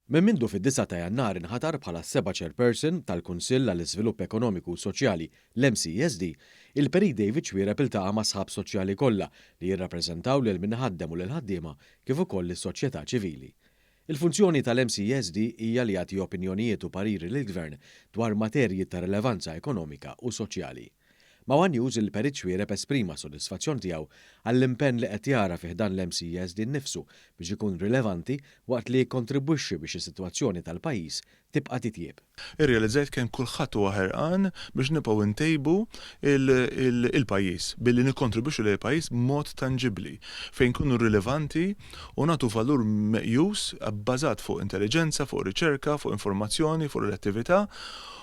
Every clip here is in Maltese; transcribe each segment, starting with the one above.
Minn mindu fid-9 ta' Jannar inħatar bħala seba' chairperson tal-Kunsill għall-Iżvilupp Ekonomiku u Soċjali l-MCSD, il-Perik David Xwiereb iltaqa' ma' sħab soċjali kollha li jirrappreżentaw lil min ħaddem u lil ħaddiema kif ukoll is-soċjetà ċivili. Il-funzjoni tal-MCSD hija li jagħti opinjonijiet u pariri lill-Gvern dwar materji ta' rilevanza ekonomika u soċjali. Ma' One News il-Perik Xwiereb esprima sodisfazzjon tiegħu għall-impenn li qed jara fih dan l-MCSD nnifsu biex ikun rilevanti waqt li jikkontribwixxi biex is-sitwazzjoni tal-pajjiż tibqa' titjieb. Irrealizzajt kemm kulħadd huwa ħerqan biex nibqgħu ntejbu il-pajjiż billi nikkontribwixxu lil pajjiż b'mod tangibbli fejn kunu rilevanti u nagħtu valur meqjus bbażat fuq intelligenza, fuq riċerka, fuq informazzjoni, fuq l-attività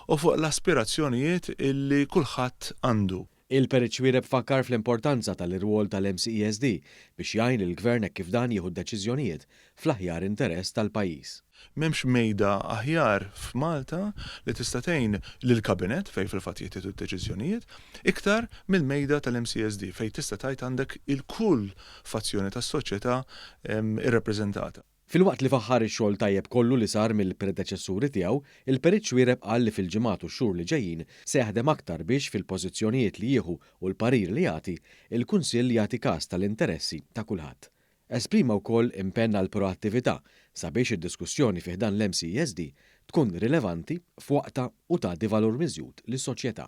u fuq l-aspirazzjonijiet illi kulħadd għandu. Il-Perik Xwiereb fakkar fl-importanza tal-irwol tal-MCSD biex jgħin il-Gvern kif dan jieħu d-deċiżjonijiet fl-aħjar interess tal-pajjiż. M'hemmx mejda aħjar f'Malta li tista' tgħin lill-Kabinet fejn fil-fatt jittieħdu d-deċiżjonijiet iktar mill-mejda tal-MCSD fejn tista' tgħid għandek il-kull fazzjoni tas-soċjetà irrappreżentata. Filwaqt li faħħar ix-xogħol tajjeb kollu li sar mill-predeċessuri tiegħu, il-Perik Xwiereb qal li fil-ġimgħat u x-xhur li ġejjin se jaħdem aktar biex fil-pożizzjonijiet li jieħu u l-parir li jagħti il-Kunsill jagħti każ tal-interessi ta' kulħadd. Esprima wkoll impenn għal proattività sabiex id-diskussjoni fih dan l-MCSD tkun rilevanti f'waqta u tagħti valur miżjud lis-soċjetà.